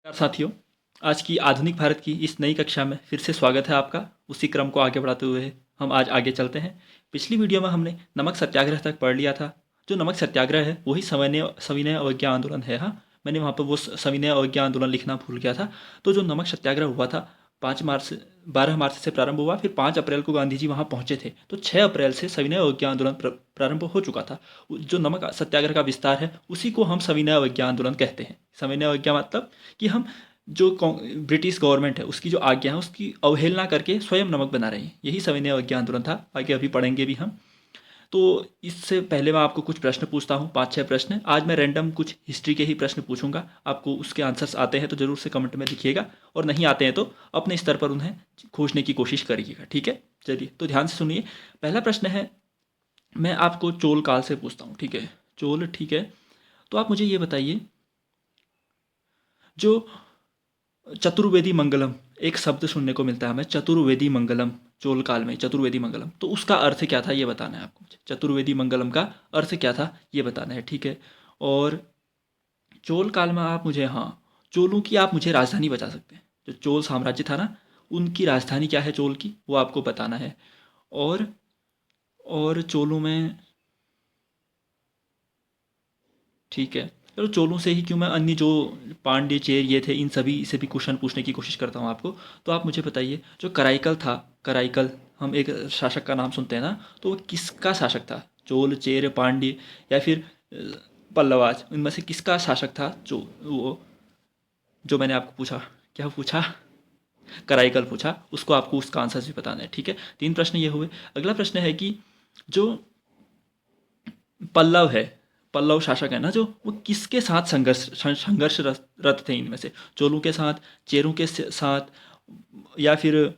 साथियों, आज की आधुनिक भारत की इस नई कक्षा में फिर से स्वागत है आपका। उसी क्रम को आगे बढ़ाते हुए हम आज आगे चलते हैं। पिछली वीडियो में हमने नमक सत्याग्रह तक पढ़ लिया था। जो नमक सत्याग्रह है वही सविनय सविनय अवज्ञा आंदोलन है। हाँ, मैंने वहाँ पर वो सविनय अवज्ञा आंदोलन लिखना भूल गया था। तो जो नमक सत्याग्रह हुआ था 12 मार्च से प्रारंभ हुआ, फिर 5 अप्रैल को गांधी जी वहाँ पहुँचे थे। तो 6 अप्रैल से सविनय अवज्ञा आंदोलन प्रारंभ हो चुका था। जो नमक सत्याग्रह का विस्तार है उसी को हम सविनय अवज्ञा आंदोलन कहते हैं। सविनय अवज्ञा मतलब कि हम जो ब्रिटिश गवर्नमेंट है उसकी जो आज्ञा है उसकी अवहेलना करके स्वयं नमक बना रहे हैं। यही सविनय अवज्ञा आंदोलन था। आगे अभी पढ़ेंगे भी हम। तो इससे पहले मैं आपको कुछ प्रश्न पूछता हूँ, 5-6 प्रश्न। आज मैं रैंडम कुछ हिस्ट्री के ही प्रश्न पूछूंगा। आपको उसके आंसर्स आते हैं तो जरूर से कमेंट में लिखिएगा, और नहीं आते हैं तो अपने स्तर पर उन्हें खोजने की कोशिश करिएगा। ठीक है, चलिए तो ध्यान से सुनिए। पहला प्रश्न है, मैं आपको चोल काल से पूछता हूँ। ठीक है, चोल, ठीक है। तो आप मुझे ये बताइए, जो चतुर्वेदी मंगलम एक शब्द सुनने को मिलता है हमें, चतुर्वेदी मंगलम, चोल काल में चतुर्वेदी मंगलम, तो उसका अर्थ क्या था ये बताना है आपको। चतुर्वेदी मंगलम का अर्थ क्या था ये बताना है। ठीक है, और चोल काल में आप मुझे, हाँ, चोलों की आप मुझे राजधानी बता सकते हैं। जो चोल साम्राज्य था ना, उनकी राजधानी क्या है चोल की, वो आपको बताना है। और चोलों में, ठीक है, चलो चोलों से ही क्यों, मैं अन्य जो पांड्य चेर ये थे इन सभी से भी क्वेश्चन पूछने की कोशिश करता हूँ आपको। तो आप मुझे बताइए, जो कराईकल था, कराईकल, हम एक शासक का नाम सुनते हैं ना, तो वो किसका शासक था? चोल, चेर, पांड्य या फिर पल्लवाज, इनमें से किसका शासक था? जो वो जो मैंने आपको पूछा, क्या पूछा? कराईकल पूछा, उसको आपको उसका आंसर भी बताना है। ठीक है, 3 प्रश्न ये हुए। अगला प्रश्न है कि जो पल्लव है, पल्लव शासक है ना, जो वो किसके साथ संघर्षरत थे इनमें से? चोलों के साथ, चेरों के साथ, या फिर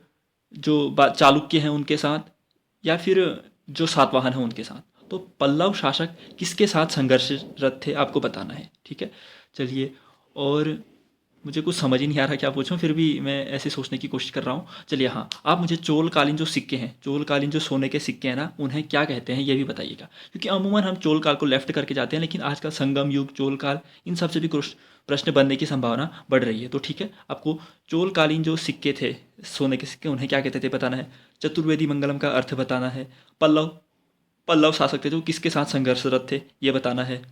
जो चालुक्य हैं उनके साथ, या फिर जो सातवाहन हैं उनके साथ? तो पल्लव शासक किसके साथ संघर्षरत थे आपको बताना है। ठीक है, चलिए। और मुझे कुछ समझ ही नहीं आ रहा क्या पूछूं, फिर भी मैं ऐसे सोचने की कोशिश कर रहा हूँ। चलिए, हाँ, आप मुझे चोलकालीन जो सिक्के हैं, चोलकालीन जो सोने के सिक्के हैं ना, उन्हें क्या कहते हैं ये भी बताइएगा। क्योंकि अमूमन हम चोलकाल को लेफ्ट करके जाते हैं, लेकिन आजकल संगम युग, चोलकाल, इन सब से भी कुछ प्रश्न बनने की संभावना बढ़ रही है। तो ठीक है, आपको चोलकालीन जो सिक्के थे, सोने के सिक्के, उन्हें क्या कहते थे बताना है। चतुर्वेदी मंगलम का अर्थ बताना है। पल्लव पल्लव शासक थे जो किसके साथ संघर्षरत थे ये बताना है।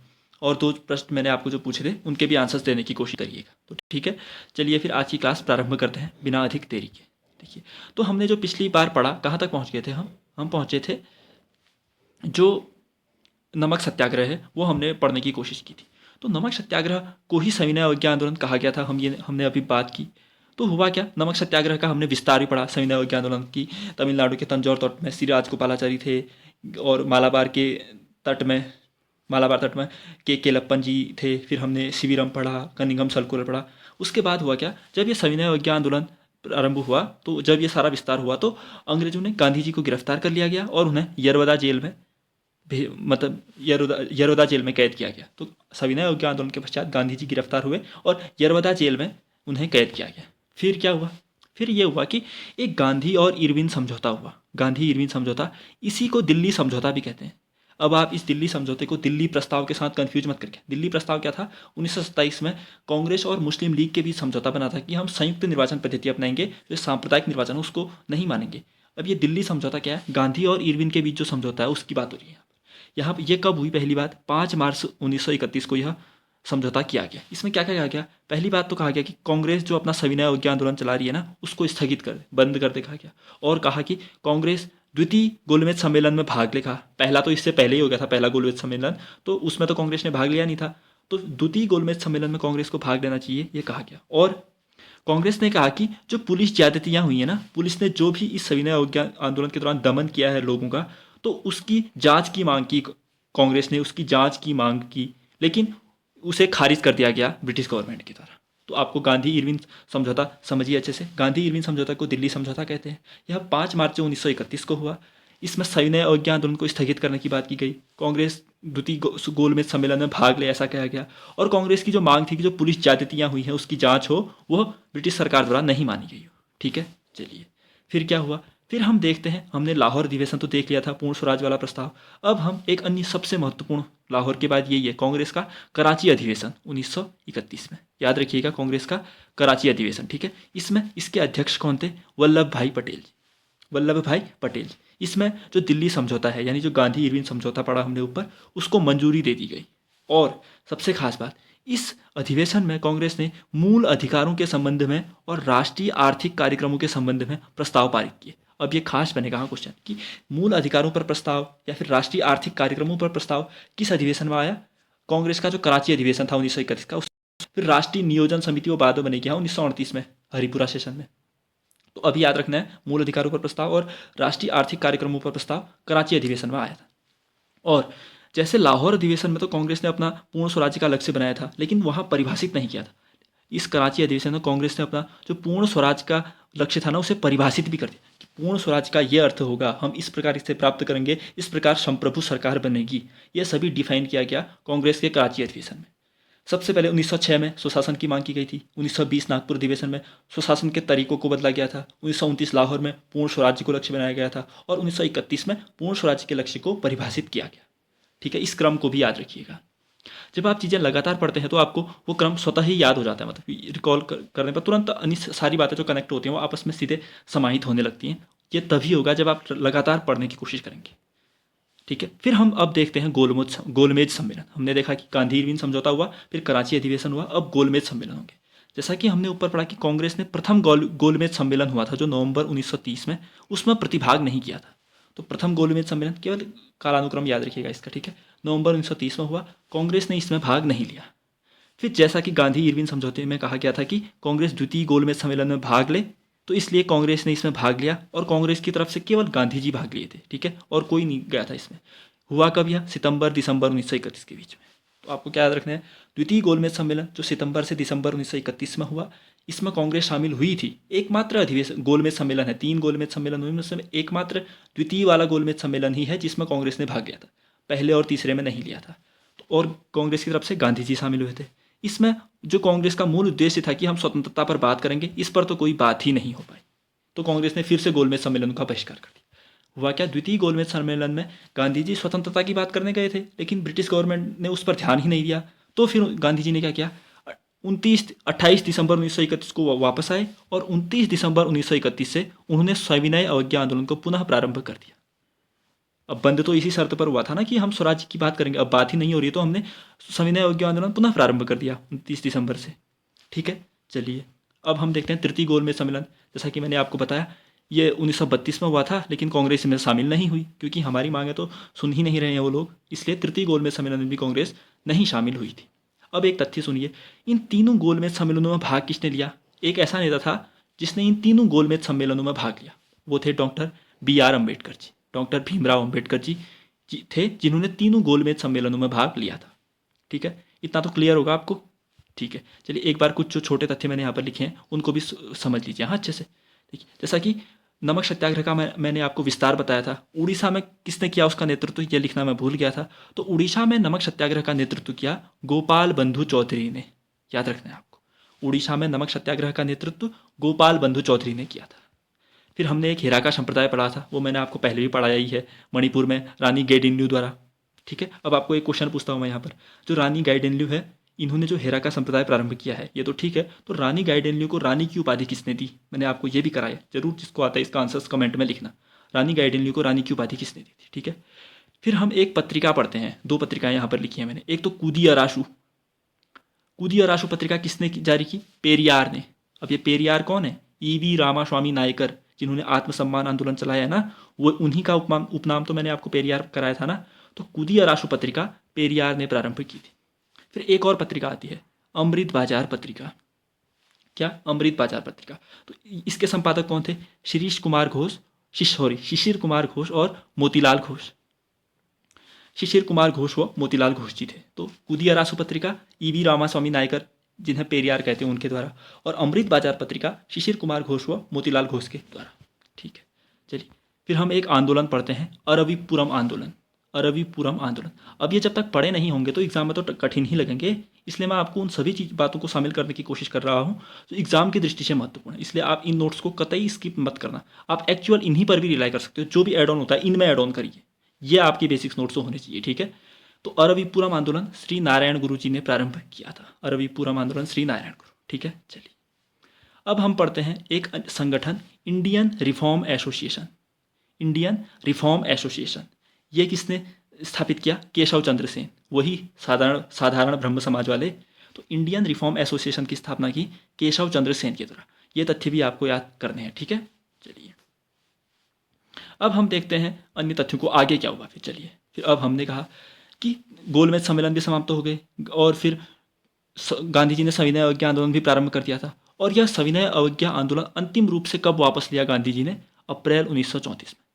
और 2 प्रश्न मैंने आपको जो पूछे थे उनके भी आंसर्स देने की कोशिश करिएगा। तो ठीक है, चलिए फिर आज की क्लास प्रारंभ करते हैं बिना अधिक देरी के। देखिए, तो हमने जो पिछली बार पढ़ा, कहाँ तक पहुँच गए थे हम पहुँचे थे, जो नमक सत्याग्रह है वो हमने पढ़ने की कोशिश की थी। तो नमक सत्याग्रह को ही सविनय अवज्ञा आंदोलन कहा गया था, हमने अभी बात की। तो हुआ क्या, नमक सत्याग्रह का हमने विस्तार भी पढ़ा। सविनय अवज्ञा आंदोलन की तमिलनाडु के तंजौर तट में श्री राजगोपालाचारी थे, और तट में मालाबार तट में के केलप्पन जी थे। फिर हमने शिविरम पढ़ा, कनिंगम सलकुलर पढ़ा। उसके बाद हुआ क्या, जब ये सविनय अवज्ञा आंदोलन प्रारंभ हुआ, तो जब ये सारा विस्तार हुआ, तो अंग्रेजों ने गांधी जी को गिरफ्तार कर लिया गया और उन्हें यरवदा जेल में मतलब यरवदा जेल में कैद किया गया। तो सविनय अवज्ञा आंदोलन के पश्चात गांधी जी गिरफ्तार हुए और यरवदा जेल में उन्हें कैद किया गया। फिर क्या हुआ, फिर ये हुआ कि एक गांधी और इरविन समझौता हुआ। गांधी इरविन समझौता, इसी को दिल्ली समझौता भी कहते हैं। अब आप इस दिल्ली समझौते को दिल्ली प्रस्ताव के साथ कंफ्यूज मत करके। दिल्ली प्रस्ताव क्या था, 1927 में कांग्रेस और मुस्लिम लीग के बीच समझौता बना था कि हम संयुक्त निर्वाचन पद्धति अपनाएंगे, जो सांप्रदायिक निर्वाचन है उसको नहीं मानेंगे। अब ये दिल्ली समझौता क्या है, गांधी और इरविन के बीच जो समझौता है उसकी बात हो रही है। यहाँ पर ये कब हुई, पहली बात 5 मार्च 1931 को यह समझौता किया गया। इसमें क्या क्या कहा गया, पहली बात तो कहा गया कि कांग्रेस जो अपना सविनय अवज्ञा आंदोलन चला रही है ना, उसको स्थगित कर दे, बंद कर दे, कहा गया। और कहा कि कांग्रेस द्वितीय गोलमेज सम्मेलन में भाग ले। कहा, पहला तो इससे पहले ही हो गया था, पहला गोलमेज सम्मेलन, तो उसमें तो कांग्रेस ने भाग लिया नहीं था। तो द्वितीय गोलमेज सम्मेलन में कांग्रेस को भाग लेना चाहिए, ये कहा गया। और कांग्रेस ने कहा कि जो पुलिस ज्यादतियां हुई है ना, पुलिस ने जो भी इस सविनय अवज्ञा आंदोलन के दौरान दमन किया है लोगों का, तो उसकी जांच की मांग की। कांग्रेस ने उसकी जांच की मांग की, लेकिन उसे खारिज कर दिया गया ब्रिटिश गवर्नमेंट की तरफ। तो आपको गांधी इरविन समझौता समझिए अच्छे से। गांधी इरविन समझौता को दिल्ली समझौता कहते हैं। यह 5 मार्च 1931 को हुआ। इसमें सविनय अवज्ञा आंदोलन को स्थगित करने की बात की गई। कांग्रेस द्वितीय गोलमेज सम्मेलन में भाग ले, ऐसा कहा गया। और कांग्रेस की जो मांग थी कि जो पुलिस ज्यादतियां हुई हैं उसकी जांच हो, वह ब्रिटिश सरकार द्वारा नहीं मानी गई हो। ठीक है, चलिए फिर क्या हुआ। फिर हम देखते हैं, हमने लाहौर अधिवेशन तो देख लिया था, पूर्ण स्वराज वाला प्रस्ताव। अब हम एक अन्य सबसे महत्वपूर्ण लाहौर के बाद यही है कांग्रेस का कराची अधिवेशन 1931 में। याद रखिएगा, कांग्रेस का कराची अधिवेशन, ठीक है। इसमें इसके अध्यक्ष कौन थे? वल्लभ भाई पटेल जी, वल्लभ भाई पटेल जी। इसमें जो दिल्ली समझौता है, यानी जो गांधी इरविन समझौता पड़ा हमने ऊपर, उसको मंजूरी दे दी गई। और सबसे खास बात, इस अधिवेशन में कांग्रेस ने मूल अधिकारों के संबंध में और राष्ट्रीय आर्थिक कार्यक्रमों के संबंध में प्रस्ताव पारित किए। अब ये खास बनेगा हाँ क्वेश्चन कि मूल अधिकारों पर प्रस्ताव या फिर राष्ट्रीय आर्थिक कार्यक्रमों पर प्रस्ताव किस अधिवेशन में आया? कांग्रेस का जो कराची अधिवेशन था 1931 का। फिर राष्ट्रीय नियोजन समिति वो बाद में बनेगी 1938 में, हरिपुरा सेशन में। तो अभी याद रखना है, मूल अधिकारों पर प्रस्ताव और राष्ट्रीय आर्थिक कार्यक्रमों पर प्रस्ताव कराची अधिवेशन में आया था। और जैसे लाहौर अधिवेशन में तो कांग्रेस ने अपना पूर्ण स्वराज्य का लक्ष्य बनाया था, लेकिन वहाँ परिभाषित नहीं किया था। इस कराची अधिवेशन में कांग्रेस ने अपना जो पूर्ण स्वराज का लक्ष्य था ना, उसे परिभाषित भी कर दिया कि पूर्ण स्वराज का ये अर्थ होगा, हम इस प्रकार इसे प्राप्त करेंगे, इस प्रकार संप्रभु सरकार बनेगी। यह सभी डिफाइन किया गया कांग्रेस के कराची अधिवेशन में। सबसे पहले 1906 में सुशासन की मांग की गई थी। 1920 नागपुर अधिवेशन में सुशासन के तरीकों को बदला गया था। 1929 लाहौर में पूर्ण स्वराज्य को लक्ष्य बनाया गया था और 1931 में पूर्ण स्वराज्य के लक्ष्य को परिभाषित किया गया। ठीक है, इस क्रम को भी याद रखिएगा। जब आप चीज़ें लगातार पढ़ते हैं तो आपको वो क्रम स्वतः ही याद हो जाता है, मतलब रिकॉल करने पर तुरंत सारी बातें जो कनेक्ट होती हैं वो आपस में सीधे समाहित होने लगती हैं। ये तभी होगा जब आप लगातार पढ़ने की कोशिश करेंगे। ठीक है, फिर हम अब देखते हैं गोलमेज सम्मेलन। हमने देखा कि गांधी इरविन समझौता हुआ, फिर कराची अधिवेशन हुआ, अब गोलमेज सम्मेलन होंगे। जैसा कि हमने ऊपर पढ़ा कि कांग्रेस ने प्रथम गोलमेज सम्मेलन हुआ था जो नवंबर 1930 में, उसमें प्रतिभाग नहीं किया था। तो प्रथम गोलमेज सम्मेलन, केवल कालानुक्रम याद रखिएगा इसका, ठीक है, नवंबर 1930 में हुआ, कांग्रेस ने इसमें भाग नहीं लिया। फिर जैसा कि गांधी इरविन समझौते में कहा गया था कि कांग्रेस द्वितीय गोलमेज सम्मेलन में भाग ले, तो इसलिए कांग्रेस ने इसमें भाग लिया और कांग्रेस की तरफ से केवल गांधी जी भाग लिए थे, ठीक है, और कोई नहीं गया था इसमें। हुआ कब यह? सितंबर दिसंबर 1931 के बीच में। तो आपको क्या याद रखना है, द्वितीय गोलमेज सम्मेलन जो सितंबर से दिसंबर 1931 में हुआ, इसमें कांग्रेस शामिल हुई थी। एकमात्र अधिवेशन गोलमेज सम्मेलन है, 3 गोलमेज सम्मेलन हुए, उसमें एकमात्र द्वितीय वाला गोलमेज सम्मेलन ही है जिसमें कांग्रेस ने भाग लिया था, पहले और तीसरे में नहीं लिया था। और कांग्रेस की तरफ से गांधी जी शामिल हुए थे। इसमें जो कांग्रेस का मूल उद्देश्य था कि हम स्वतंत्रता पर बात करेंगे, इस पर तो कोई बात ही नहीं हो पाई, तो कांग्रेस ने फिर से गोलमेज सम्मेलन का बहिष्कार कर दिया। हुआ क्या, द्वितीय गोलमेज सम्मेलन में गांधी जी स्वतंत्रता की बात करने गए थे, लेकिन ब्रिटिश गवर्नमेंट ने उस पर ध्यान ही नहीं दिया। तो फिर गांधी जी ने क्या किया, 28 दिसंबर 1931 को वापस आए और 29 दिसंबर 1931 से उन्होंने सविनय अवज्ञा आंदोलन को पुनः प्रारंभ कर दिया। अब बंद तो इसी शर्त पर हुआ था ना कि हम स्वराज्य की बात करेंगे, अब बात ही नहीं हो रही, तो हमने सविनय अवज्ञा आंदोलन पुनः प्रारंभ कर दिया 29 दिसंबर से। ठीक है, चलिए अब हम देखते हैं तृतीय गोलमेज सम्मेलन। जैसा कि मैंने आपको बताया, ये 1932 में हुआ था, लेकिन कांग्रेस इसमें शामिल नहीं हुई क्योंकि हमारी मांगें तो सुन ही नहीं रहे हैं वो लोग, इसलिए तृतीय गोलमेज सम्मेलन में भी कांग्रेस नहीं शामिल हुई थी। अब एक तथ्य सुनिए, इन तीनों गोलमेज सम्मेलनों में भाग किसने लिया? एक ऐसा नेता था जिसने इन तीनों गोलमेज सम्मेलनों में भाग लिया, वो थे doctor BR Ambedkar ji, doctor Bhimrao Ambedkar ji थे जिन्होंने तीनों गोलमेज सम्मेलनों में भाग लिया था। ठीक है, इतना तो क्लियर होगा आपको। ठीक है, चलिए एक बार कुछ जो छोटे तथ्य मैंने यहाँ पर लिखे हैं उनको भी समझ लीजिए हाँ अच्छे से। ठीक है, जैसा कि नमक सत्याग्रह का मैंने आपको विस्तार बताया था, उड़ीसा में किसने किया उसका नेतृत्व, ये लिखना मैं भूल गया था। तो उड़ीसा में नमक सत्याग्रह का नेतृत्व किया गोपाल बंधु चौधरी ने, याद रखना है आपको। उड़ीसा में नमक सत्याग्रह का नेतृत्व गोपाल बंधु चौधरी ने किया था। फिर हमने एक हिराका संप्रदाय पढ़ा था, वो मैंने आपको पहले भी पढ़ाया ही है, मणिपुर में रानी गैडिन्ल्यू द्वारा। ठीक है, अब आपको एक क्वेश्चन पूछता हूँ मैं यहाँ पर, जो रानी गैडिन्ल्यू है, इन्होंने जो हिराका संप्रदाय प्रारंभ किया है, ये तो ठीक है, तो रानी गैडिन्ल्यू को रानी की उपाधि किसने दी? मैंने आपको ये भी कराया, जरूर जिसको आता है इसका आंसर कमेंट में लिखना, रानी गैडिन्ल्यू को रानी की उपाधि किसने दी थी। ठीक है, फिर हम एक पत्रिका पढ़ते हैं, 2 पत्रिकाएं यहाँ पर लिखी हैं मैंने। एक तो कूदी अराशु, कूदी अराशु पत्रिका किसने जारी की? पेरियार ने। अब ये पेरियार कौन है? EV रामास्वामी नायकर, जिन्होंने आत्मसम्मान आंदोलन चलाया है ना, वो उन्हीं का उपनाम तो मैंने आपको पेरियार कराया था ना। तो कूदी अराशु पत्रिका पेरियार ने प्रारंभ की थी। फिर एक और पत्रिका आती है अमृत बाजार पत्रिका। क्या? अमृत बाजार पत्रिका। तो इसके संपादक कौन थे? शिरीष कुमार घोष, शिशिर कुमार घोष और मोतीलाल घोष। शिशिर कुमार घोष व मोतीलाल घोष जी थे। तो कूदी अराशु पत्रिका EV रामास्वामी नायकर, जिन्हें पेरियार कहते हैं, उनके द्वारा, और अमृत बाजार पत्रिका शिशिर कुमार घोष व मोतीलाल घोष के द्वारा। ठीक है, चलिए फिर हम एक आंदोलन पढ़ते हैं, अरविपुरम आंदोलन। अरविपुरम आंदोलन, अब ये जब तक पढ़े नहीं होंगे तो एग्जाम में तो कठिन ही लगेंगे, इसलिए मैं आपको उन सभी बातों को शामिल करने की कोशिश कर रहा हूँ जो एग्जाम की दृष्टि से महत्वपूर्ण है। इसलिए आप इन नोट्स को कतई स्किप मत करना, आप एक्चुअल इन्हीं पर भी रिलाई कर सकते हो, जो भी एड ऑन होता है इनमें एड ऑन करिए, ये आपकी बेसिक्स नोट्स होने चाहिए। ठीक है, तो अरविपुरम आंदोलन श्री नारायण गुरु जी ने प्रारंभ किया था। अरविपुरम आंदोलन श्री नारायण गुरु। ठीक है, चलिए अब हम पढ़ते हैं एक संगठन Indian reform association. Indian reform association ये किसने स्थापित किया? केशव चंद्र सेन, वही साधारण ब्रह्म समाज वाले। तो इंडियन रिफॉर्म एसोसिएशन की स्थापना की केशव चंद्र सेन के द्वारा। ये तथ्य भी आपको याद करने हैं। ठीक है, चलिए अब हम देखते हैं अन्य तथ्यों को, आगे क्या हुआ। फिर अब हमने कहा कि गोलमेज सम्मेलन भी समाप्त हो गए और फिर गांधी जी ने सविनय अवज्ञा आंदोलन भी प्रारंभ कर दिया था। और यह सविनय अवज्ञा आंदोलन अंतिम रूप से कब वापस लिया गांधी जी ने? अप्रैल 1934 में।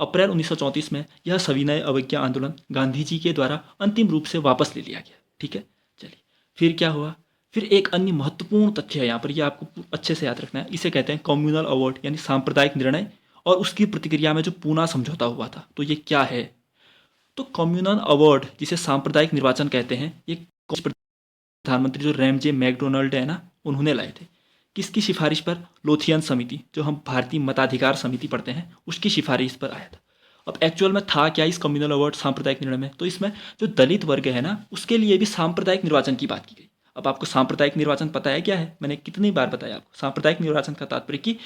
अप्रैल 1934 में यह सविनय अवज्ञा आंदोलन गांधी जी के द्वारा अंतिम रूप से वापस ले लिया गया। ठीक है, चलिए फिर क्या हुआ? फिर एक अन्य महत्वपूर्ण तथ्य है यहाँ पर, यह आपको अच्छे से याद रखना है। इसे कहते हैं कम्युनल अवार्ड, यानी सांप्रदायिक निर्णय और उसकी प्रतिक्रिया में जो पूना समझौता हुआ था। तो ये क्या है? तो कम्युनल अवार्ड, जिसे सांप्रदायिक निर्वाचन कहते हैं, ये प्रधानमंत्री जो रैमजे मैकडोनल्ड है ना, उन्होंने लाए थे। किसकी सिफारिश पर? लोथियन समिति, जो हम भारतीय मताधिकार समिति पढ़ते हैं, उसकी सिफारिश पर आया था। अब एक्चुअल में था क्या इस कम्युनल अवार्ड सांप्रदायिक निर्णय में? तो इसमें जो दलित वर्ग है ना, उसके लिए भी सांप्रदायिक निर्वाचन की बात की गई। अब आपको सांप्रदायिक निर्वाचन पता है क्या है? मैंने कितनी बार बताया आपको। सांप्रदायिक निर्वाचन का तात्पर्य कि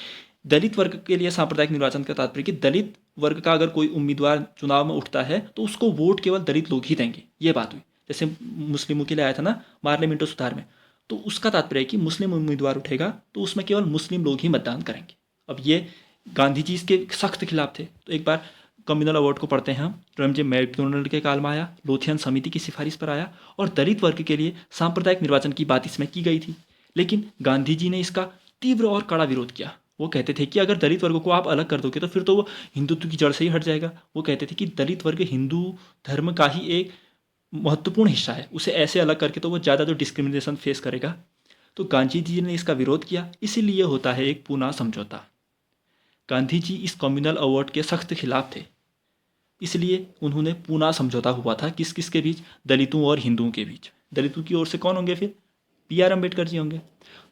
दलित वर्ग के लिए सांप्रदायिक निर्वाचन का तात्पर्य कि दलित वर्ग का अगर कोई उम्मीदवार चुनाव में उठता है तो उसको वोट केवल दलित लोग ही देंगे, ये बात हुई। जैसे मुस्लिमों के लिए आया था ना पार्लियामेंट सुधार में, तो उसका तात्पर्य है कि मुस्लिम उम्मीदवार उठेगा तो उसमें केवल मुस्लिम लोग ही मतदान करेंगे। अब ये गांधी जी इसके सख्त खिलाफ थे। तो एक बार कम्युनल अवार्ड को पढ़ते हैं हम। रैमजे मैकडोनल्ड के काल में आया, लोथियन समिति की सिफारिश पर आया और दलित वर्ग के लिए सांप्रदायिक निर्वाचन की बात इसमें की गई थी। लेकिन गांधी जी ने इसका तीव्र और कड़ा विरोध किया। वो कहते थे कि अगर दलित वर्ग को आप अलग कर दोगे तो फिर तो वो हिंदुत्व की जड़ से ही हट जाएगा। वो कहते थे कि दलित वर्ग हिंदू धर्म का ही एक महत्वपूर्ण हिस्सा है, उसे ऐसे अलग करके तो वो ज़्यादा जो डिस्क्रिमिनेशन फेस करेगा। तो गांधी जी ने इसका विरोध किया, इसीलिए होता है एक पूना समझौता। गांधी जी इस कम्युनल अवार्ड के सख्त खिलाफ थे, इसलिए उन्होंने पूना समझौता हुआ था। किस किस के बीच? दलितों और हिंदुओं के बीच। दलितों की ओर से कौन होंगे? फिर पी.आर. अम्बेडकर जी होंगे।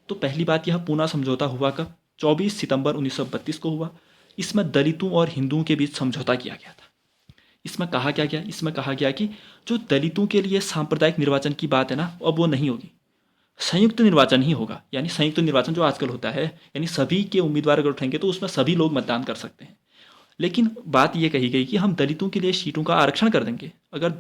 तो पहली बात, यह पूना समझौता हुआ कब? 24 सितंबर 1932 को हुआ। इसमें दलितों और हिंदुओं के बीच समझौता किया गया था। इसमें कहा क्या गया? इसमें कहा गया कि जो दलितों के लिए सांप्रदायिक निर्वाचन की बात है ना, अब वो नहीं होगी, संयुक्त निर्वाचन ही होगा। यानी संयुक्त निर्वाचन जो आजकल होता है, यानी सभी के उम्मीदवार अगर उठेंगे तो उसमें सभी लोग मतदान कर सकते हैं। लेकिन बात यह कही गई कि हम दलितों के लिए सीटों का आरक्षण कर देंगे। अगर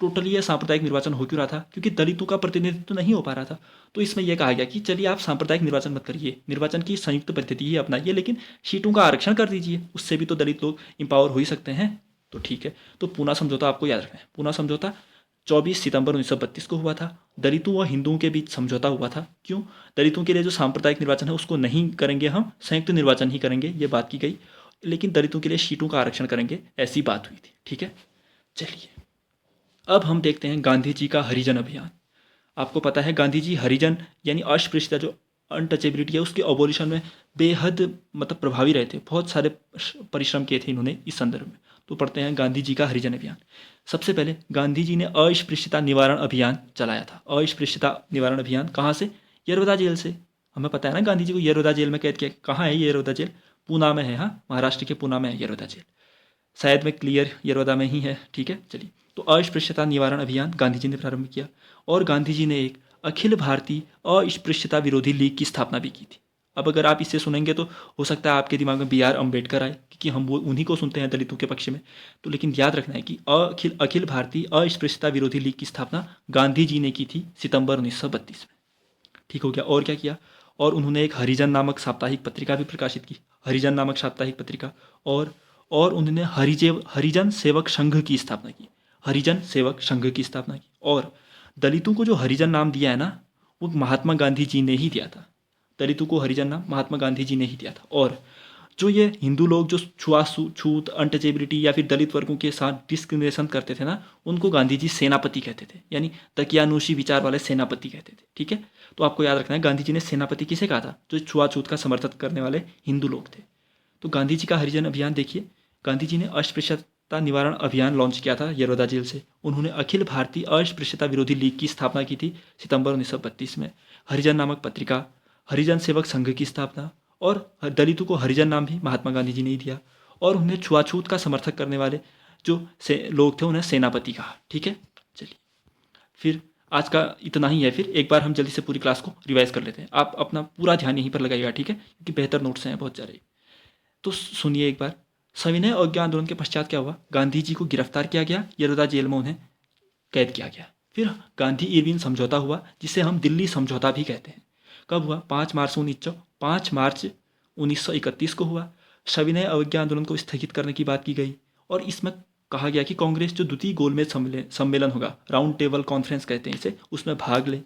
टोटली ये सांप्रदायिक निर्वाचन हो क्यों रहा था? क्योंकि दलितों का प्रतिनिधित्व तो नहीं हो पा रहा था। तो इसमें यह कहा गया कि चलिए आप सांप्रदायिक निर्वाचन मत करिए, निर्वाचन की संयुक्त पद्धति ही अपनाइए, लेकिन सीटों का आरक्षण कर दीजिए, उससे भी तो दलित लोग इंपावर हो ही सकते हैं। तो ठीक है, तो पूना समझौता आपको याद रखना है। पूना समझौता 24 सितंबर 1932 को हुआ था। दलितों व हिंदुओं के बीच समझौता हुआ था। क्यों? दलितों के लिए जो सांप्रदायिक निर्वाचन है उसको नहीं करेंगे, हम संयुक्त निर्वाचन ही करेंगे, ये बात की गई। लेकिन दलितों के लिए सीटों का आरक्षण करेंगे, ऐसी बात हुई थी। ठीक है, चलिए अब हम देखते हैं गांधी जी का हरिजन अभियान। आपको पता है गांधी जी हरिजन यानी अस्पृश्यता, जो अनटचेबिलिटी है, उसके अबोलिशन में बेहद मतलब प्रभावी रहे थे। बहुत सारे परिश्रम किए थे इन्होंने इस संदर्भ में। तो पढ़ते हैं गांधी जी का हरिजन अभियान। सबसे पहले गांधी जी ने अस्पृश्यता निवारण अभियान चलाया था। अस्पृश्यता निवारण अभियान कहाँ से? यरवदा जेल से। हमें पता है ना गांधी जी को यरवदा जेल में कैद किया। कहाँ है ये यरवदा जेल? पूना में है। हाँ, महाराष्ट्र के पूना में है यरवदा जेल। शायद में क्लियर यरवदा में ही है। ठीक है, चलिए। तो अस्पृश्यता निवारण अभियान गांधी जी ने प्रारंभ किया और गांधी जी ने एक अखिल भारतीय अस्पृश्यता विरोधी लीग की स्थापना भी की थी। अब अगर आप इसे सुनेंगे तो हो सकता है आपके दिमाग में बी.आर. अम्बेडकर आए, क्योंकि हम वो उन्हीं को सुनते हैं दलितों के पक्ष में। तो लेकिन याद रखना है कि अखिल भारतीय अस्पृश्यता विरोधी लीग की स्थापना गांधी जी ने की थी सितंबर 1932 में। ठीक हो गया। और क्या किया? और उन्होंने एक हरिजन नामक साप्ताहिक पत्रिका भी प्रकाशित की, हरिजन नामक साप्ताहिक पत्रिका। और उन्होंने हरिजन सेवक संघ की स्थापना की, हरिजन सेवक संघ की स्थापना की। और दलितों को जो हरिजन नाम दिया है ना, वो महात्मा गांधी जी ने ही दिया था। दलितों को हरिजन नाम महात्मा गांधी जी ने ही दिया था। और जो ये हिंदू लोग जो छूत अनटचेबिलिटी या फिर दलित वर्गों के साथ डिस्क्रिमिनेशन करते थे ना, उनको गांधी जी सेनापति कहते थे, यानी तकियानूशी विचार वाले सेनापति कहते थे। ठीक है, तो आपको याद रखना है गांधी जी ने सेनापति किसे कहा था? जो छुआछूत का समर्थन करने वाले हिंदू लोग थे। तो गांधी जी का हरिजन अभियान देखिए, गांधी जी ने अस्पृश्यता निवारण अभियान लॉन्च किया था यरवदा जेल से। उन्होंने अखिल भारतीय अस्पृश्यता विरोधी लीग की स्थापना की थी सितंबर 1932 में। हरिजन नामक पत्रिका, हरिजन सेवक संघ की स्थापना, और दलितों को हरिजन नाम भी महात्मा गांधी जी ने ही दिया। और उन्हें छुआछूत का समर्थक करने वाले जो लोग थे उन्हें सेनापति कहा। ठीक है, फिर आज का इतना ही है। फिर एक बार हम जल्दी से पूरी क्लास को रिवाइज कर लेते हैं। आप अपना पूरा ध्यान यहीं पर लगाइएगा, ठीक है, क्योंकि बेहतर नोट्स हैं बहुत सारे। तो सुनिए एक बार, सविनय अवज्ञा आंदोलन के पश्चात क्या हुआ? गांधी जी को गिरफ्तार किया गया, यरौदा जेल में उन्हें कैद किया गया। फिर गांधी इरविन समझौता हुआ, जिसे हम दिल्ली समझौता भी कहते हैं। कब हुआ? 5 मार्च 1931 को हुआ। सविनय अवज्ञा आंदोलन को स्थगित करने की बात की गई और इसमें कहा गया कि कांग्रेस जो द्वितीय गोलमेज सम्मेलन होगा, राउंड टेबल कॉन्फ्रेंस कहते हैं इसे, उसमें भाग ले।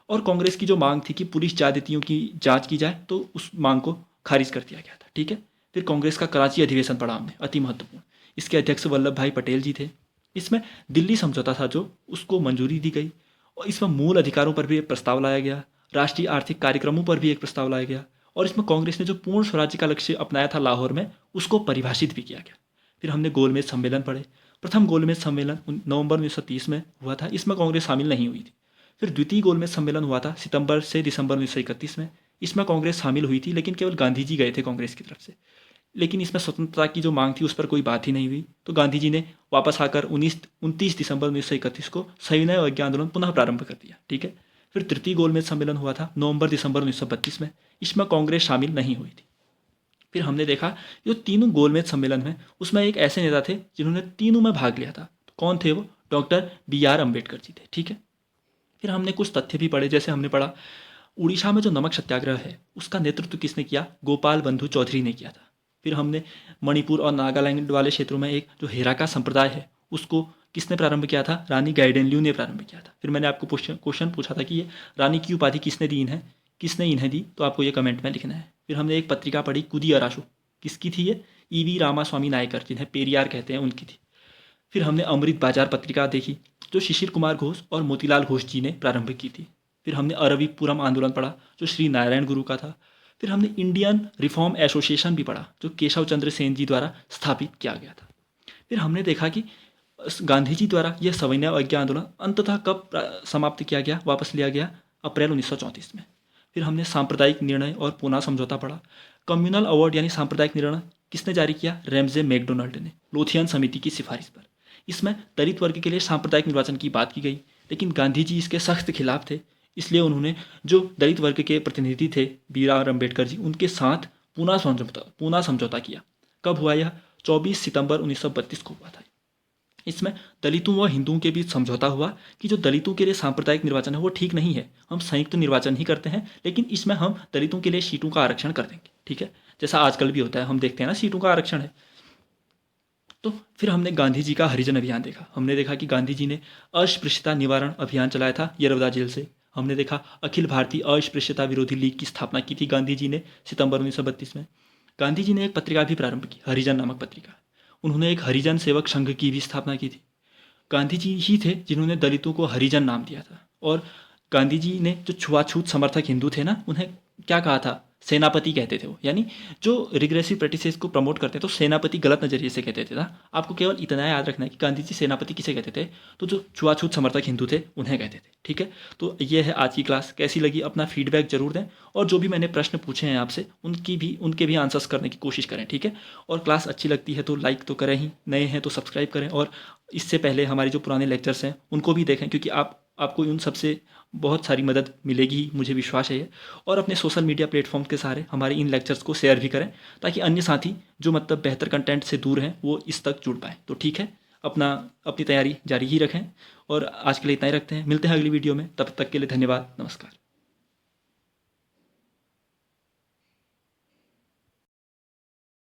और कांग्रेस की जो मांग थी कि पुलिस ज्यादतियों की जांच की जाए, तो उस मांग को खारिज कर दिया गया था, ठीक है। फिर कांग्रेस का कराची अधिवेशन पड़ा हमने, अति महत्वपूर्ण। इसके अध्यक्ष वल्लभ भाई पटेल जी थे। इसमें दिल्ली समझौता था जो, उसको मंजूरी दी गई और इसमें मूल अधिकारों पर भी एक प्रस्ताव लाया गया, राष्ट्रीय आर्थिक कार्यक्रमों पर भी एक प्रस्ताव लाया गया और इसमें कांग्रेस ने जो पूर्ण स्वराज्य का लक्ष्य अपनाया था लाहौर में, उसको परिभाषित भी किया गया। फिर हमने गोलमेज सम्मेलन पढ़े। प्रथम गोलमेज सम्मेलन नवंबर 1930 में हुआ था, इसमें कांग्रेस शामिल नहीं हुई थी। फिर द्वितीय गोलमेज सम्मेलन हुआ था सितंबर से दिसंबर 1931 में, इसमें कांग्रेस शामिल हुई थी, लेकिन केवल गांधी जी गए थे कांग्रेस की तरफ से। लेकिन इसमें स्वतंत्रता की जो मांग थी उस पर कोई बात ही नहीं हुई, तो गांधी जी ने वापस आकर 29 दिसंबर 1931 को सविनय अवज्ञा आंदोलन पुनः प्रारंभ कर दिया, ठीक है। फिर तृतीय गोलमेज सम्मेलन हुआ था नवंबर दिसंबर 1932 में, इसमें कांग्रेस शामिल नहीं हुई थी। फिर हमने देखा जो तीनों गोलमेज सम्मेलन में, उसमें एक ऐसे नेता थे जिन्होंने तीनों में भाग लिया था। तो कौन थे वो? डॉक्टर BR अम्बेडकर जी थे, ठीक है। फिर हमने कुछ तथ्य भी पढ़े, जैसे हमने पढ़ा उड़ीसा में जो नमक सत्याग्रह है उसका नेतृत्व किसने किया? गोपाल बंधु चौधरी ने किया था। फिर हमने मणिपुर और नागालैंड वाले क्षेत्रों में एक जो हेराका संप्रदाय है उसको किसने प्रारंभ किया था? रानी गाइडेनल्यू ने प्रारंभ किया था। फिर मैंने आपको क्वेश्चन पूछा था कि ये रानी की उपाधि किसने दी इन्हें, किसने इन्हें दी, तो आपको ये कमेंट में लिखना है। फिर हमने एक पत्रिका पढ़ी कुदी अराशु, किसकी थी ये? EV रामास्वामी नायकर, जिन्हें पेरियार कहते हैं, उनकी थी। फिर हमने अमृत बाजार पत्रिका देखी जो शिशिर कुमार घोष और मोतीलाल घोष जी ने प्रारंभ की थी। फिर हमने अरविपुरम आंदोलन पढ़ा जो श्री नारायण गुरु का था। फिर हमने इंडियन रिफॉर्म एसोसिएशन भी पढ़ा जो केशव चंद्र सेन जी द्वारा स्थापित किया गया था। फिर हमने देखा कि गांधी जी द्वारा यह सविनय अवज्ञा आंदोलन अंततः कब समाप्त किया गया, वापस लिया गया? अप्रैल 1934 में। फिर हमने सांप्रदायिक निर्णय और पूना समझौता पढ़ा। कम्युनल अवार्ड यानी सांप्रदायिक निर्णय किसने जारी किया? रैमजे मैकडोनाल्ड ने, लोथियन समिति की सिफारिश पर। इसमें दलित वर्ग के लिए सांप्रदायिक निर्वाचन की बात की गई, लेकिन गांधी जी इसके सख्त खिलाफ थे, इसलिए उन्होंने जो दलित वर्ग के प्रतिनिधि थे BR अम्बेडकर जी, उनके साथ पूना समझौता किया। कब हुआ यह? 24 सितंबर 1932 को हुआ था। इसमें दलितों व हिंदुओं के बीच समझौता हुआ कि जो दलितों के लिए सांप्रदायिक निर्वाचन है वो ठीक नहीं है, हम संयुक्त निर्वाचन ही करते हैं, लेकिन इसमें हम दलितों के लिए सीटों का आरक्षण कर देंगे, ठीक है, जैसा आजकल भी होता है, हम देखते हैं ना, सीटों का आरक्षण है। तो फिर हमने गांधी जी का हरिजन अभियान देखा। हमने देखा कि गांधी जी ने अस्पृश्यता निवारण अभियान चलाया था यरौदा जेल से। हमने देखा अखिल भारतीय अस्पृश्यता विरोधी लीग की स्थापना की थी गांधी जी ने सितंबर 1932 में। गांधी जी ने एक पत्रिका भी प्रारंभ की, हरिजन नामक पत्रिका। उन्होंने एक हरिजन सेवक संघ की भी स्थापना की थी। गांधी जी ही थे जिन्होंने दलितों को हरिजन नाम दिया था। और गांधी जी ने जो छुआछूत समर्थक हिंदू थे ना, उन्हें क्या कहा था? सेनापति कहते थे वो, यानी जो रिग्रेसिव प्रैक्टिसेस को प्रमोट करते हैं तो सेनापति गलत नजरिए से कहते थे ना। आपको केवल इतना याद रखना है कि गांधी जी सेनापति किसे कहते थे? तो जो छुआछूत समर्थक हिंदू थे उन्हें कहते थे, ठीक है। तो ये है आज की क्लास। कैसी लगी अपना फीडबैक जरूर दें, और जो भी मैंने प्रश्न पूछे हैं आपसे उनके भी आंसर्स करने की कोशिश करें, ठीक है। और क्लास अच्छी लगती है तो लाइक तो करें ही, नए हैं तो सब्सक्राइब करें, और इससे पहले हमारे जो पुराने लेक्चर्स हैं उनको भी देखें, क्योंकि आपको उन सबसे बहुत सारी मदद मिलेगी ही, मुझे विश्वास है ये। और अपने सोशल मीडिया प्लेटफॉर्म के सहारे हमारे इन लेक्चर्स को शेयर भी करें, ताकि अन्य साथी जो मतलब बेहतर कंटेंट से दूर हैं वो इस तक जुड़ पाएँ। तो ठीक है, अपनी तैयारी जारी ही रखें, और आज के लिए इतना ही रखते हैं। मिलते हैं अगली वीडियो में, तब तक के लिए धन्यवाद, नमस्कार।